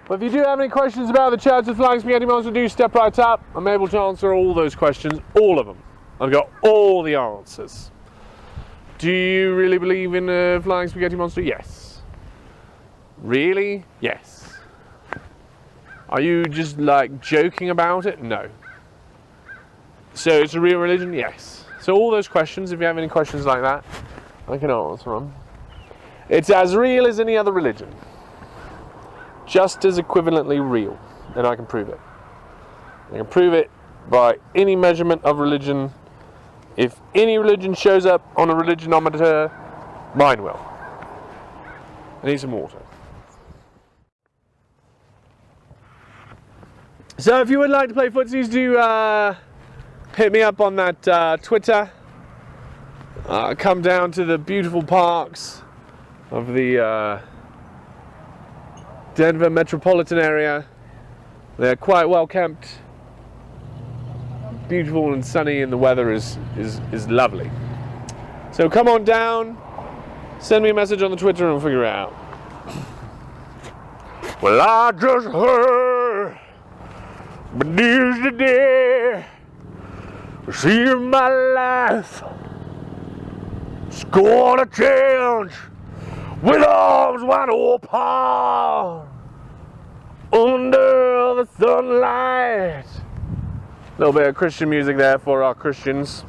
But if you do have any questions about the Church of the Flying Spaghetti Monster, do step right up. I'm able to answer all those questions, all of them. I've got all the answers. Do you really believe in the Flying Spaghetti Monster? Yes. Really? Yes. Are you just like joking about it? No. So it's a real religion? Yes. So all those questions, if you have any questions like that, I can answer them. It's as real as any other religion. Just as equivalently real. And I can prove it. I can prove it by any measurement of religion. If any religion shows up on a religionometer, mine will. I need some water. So if you would like to play footsies, do hit me up on that Twitter. Come down to the beautiful parks of the Denver metropolitan area. They're quite well kept, beautiful and sunny, and the weather is lovely. So come on down, send me a message on the Twitter and we'll figure it out. Well, I just heard the news today. See my life, it's gonna change with arms wide open under the sunlight. A little bit of Christian music there for our Christians,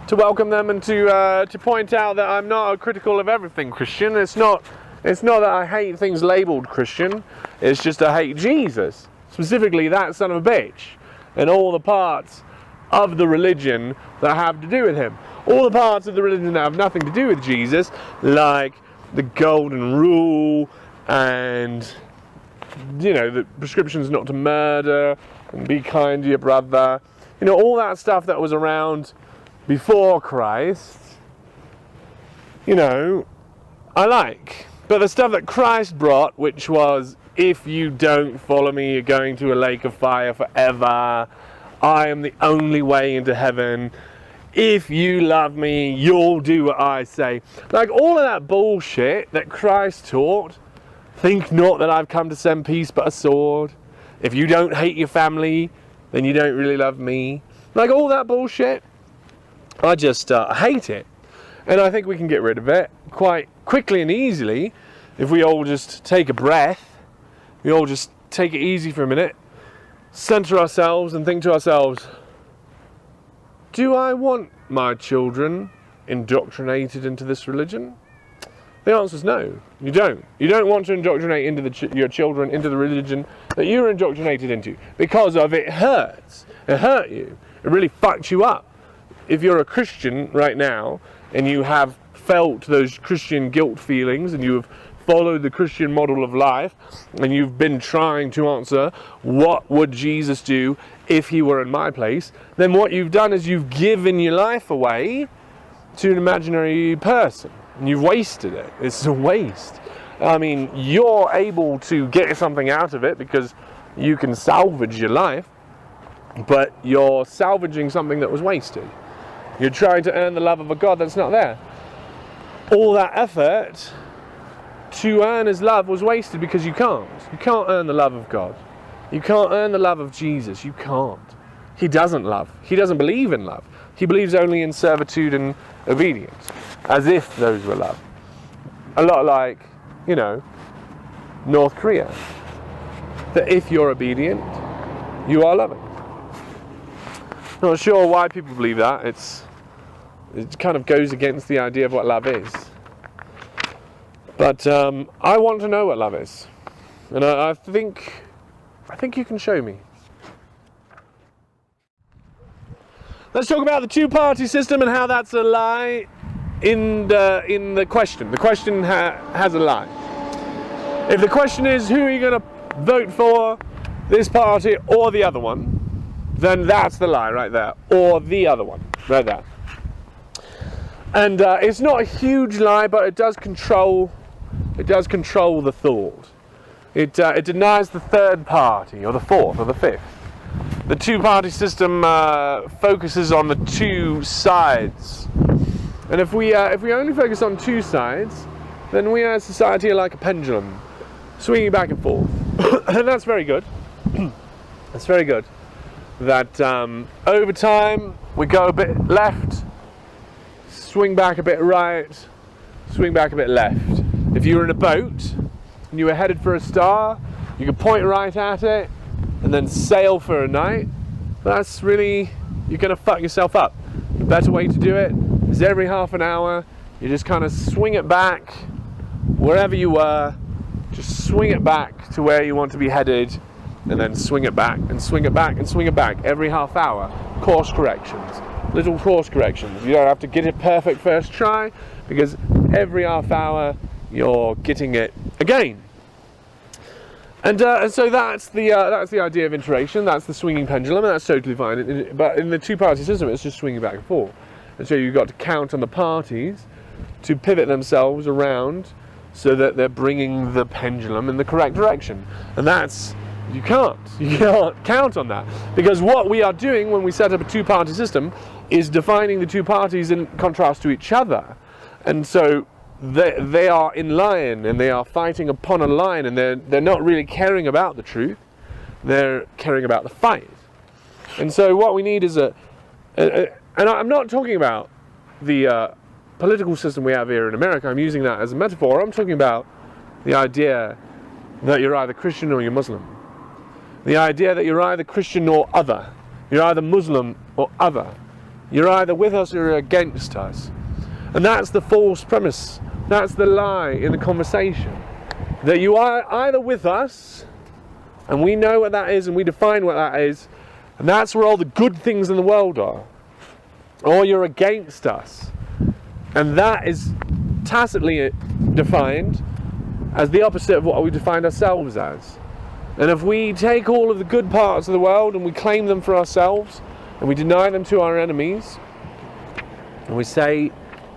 to welcome them and to point out that I'm not critical of everything Christian. It's not that I hate things labelled Christian. It's just I hate Jesus, specifically that son of a bitch, and all the parts of the religion that have to do with him. All the parts of the religion that have nothing to do with Jesus, like the golden rule and, you know, the prescriptions not to murder and be kind to your brother. You know, all that stuff that was around before Christ, you know, I like. But the stuff that Christ brought, which was, if you don't follow me, you're going to a lake of fire forever. I am the only way into heaven. If you love me, you'll do what I say. Like all of that bullshit that Christ taught. Think not that I've come to send peace but a sword. If you don't hate your family, then you don't really love me. Like all that bullshit. I just hate it. And I think we can get rid of it quite quickly and easily if we all just take a breath. We all just take it easy for a minute. Center ourselves and think to ourselves, do I want my children indoctrinated into this religion? The answer is no, you don't. You don't want to indoctrinate into your children into the religion that you're indoctrinated into, because of it hurts. It hurt you. It really fucked you up. If you're a Christian right now and you have felt those Christian guilt feelings and you have followed the Christian model of life and you've been trying to answer, what would Jesus do if he were in my place, then what you've done is you've given your life away to an imaginary person and you've wasted it. It's a waste. I mean, you're able to get something out of it because you can salvage your life, but you're salvaging something that was wasted. You're trying to earn the love of a God that's not there. All that effort to earn his love was wasted because you can't. You can't earn the love of God. You can't earn the love of Jesus. You can't. He doesn't love. He doesn't believe in love. He believes only in servitude and obedience, as if those were love. A lot like, you know, North Korea. That if you're obedient, you are loving. Not sure why people believe that. It kind of goes against the idea of what love is. But I want to know what love is, and I think you can show me. Let's talk about the two-party system and how that's a lie in the question. The question has a lie. If the question is who are you going to vote for, this party or the other one, then that's the lie right there, or the other one right there. And it's not a huge lie, but it does control. It does control the thought. It denies the third party, or the fourth, or the fifth. The two-party system focuses on the two sides. And if we only focus on two sides, then we as society are like a pendulum. swinging back and forth. And that's very good. That's very good. That over time we go a bit left, swing back a bit right, swing back a bit left. If you were in a boat and you were headed for a star, you could point right at it and then sail for a night. That's really, you're going to fuck yourself up. The better way to do it is every half an hour, you just kind of swing it back wherever you were, just swing it back to where you want to be headed, and then swing it back and swing it back and swing it back every half hour. Course corrections, little course corrections. You don't have to get it perfect first try, because every half hour you're getting it again. And so that's the idea of iteration. That's the swinging pendulum, and that's totally fine. But in the two-party system, it's just swinging back and forth. And so you've got to count on the parties to pivot themselves around so that they're bringing the pendulum in the correct direction. And that's, you can't count on that, because what we are doing when we set up a two-party system is defining the two parties in contrast to each other. And so they are in line, and they are fighting upon a line, and they're not really caring about the truth, they're caring about the fight. And so what we need is and I'm not talking about the political system we have here in America. I'm using that as a metaphor. I'm talking about the idea that you're either Christian or you're Muslim. The idea that you're either Christian or other. You're either Muslim or other. You're either with us or you're against us. And that's the false premise. That's the lie in the conversation. That you are either with us, and we know what that is, and we define what that is, and that's where all the good things in the world are. Or you're against us. And that is tacitly defined as the opposite of what we define ourselves as. And if we take all of the good parts of the world and we claim them for ourselves, and we deny them to our enemies, and we say,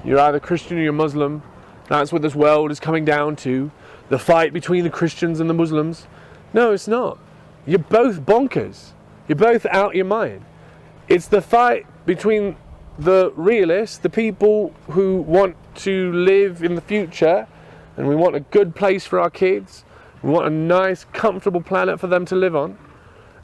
you're either Christian or you're Muslim, that's what this world is coming down to, the fight between the Christians and the Muslims. No, it's not. You're both bonkers. You're both out your mind. It's the fight between the realists, the people who want to live in the future, and we want a good place for our kids, we want a nice, comfortable planet for them to live on,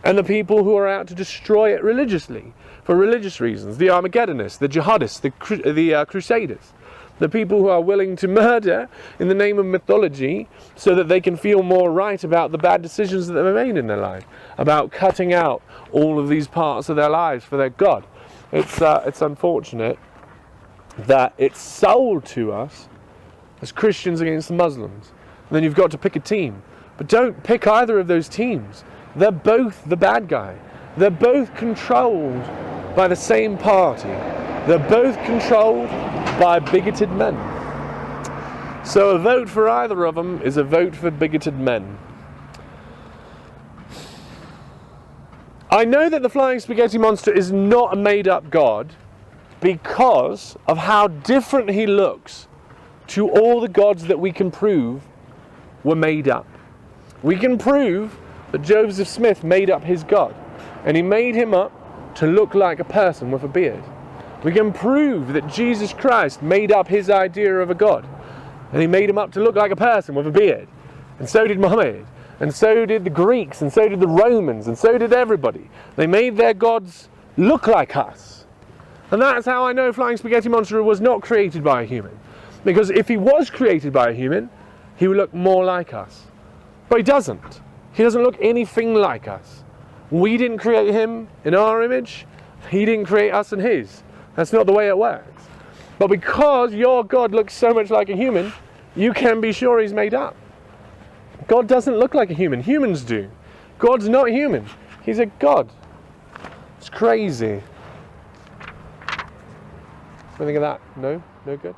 and the people who are out to destroy it religiously, for religious reasons, the Armageddonists, the jihadists, the crusaders, the people who are willing to murder in the name of mythology so that they can feel more right about the bad decisions that they've made in their life, about cutting out all of these parts of their lives for their God. It's unfortunate that it's sold to us as Christians against the Muslims. And then you've got to pick a team. But don't pick either of those teams. They're both the bad guy. They're both controlled by the same party. They're both controlled by bigoted men. So a vote for either of them is a vote for bigoted men. I know that the flying spaghetti monster is not a made-up god because of how different he looks to all the gods that we can prove were made up. We can prove that Joseph Smith made up his god, and he made him up to look like a person with a beard. We can prove that Jesus Christ made up his idea of a god, and he made him up to look like a person with a beard. And so did Muhammad, and so did the Greeks, and so did the Romans, and so did everybody. They made their gods look like us. And that's how I know Flying Spaghetti Monster was not created by a human. Because if he was created by a human, he would look more like us. But he doesn't. He doesn't look anything like us. We didn't create him in our image. He didn't create us in his. That's not the way it works. But because your God looks so much like a human, you can be sure he's made up. God doesn't look like a human. Humans do. God's not human. He's a God. It's crazy. What do you think of that? No? No good?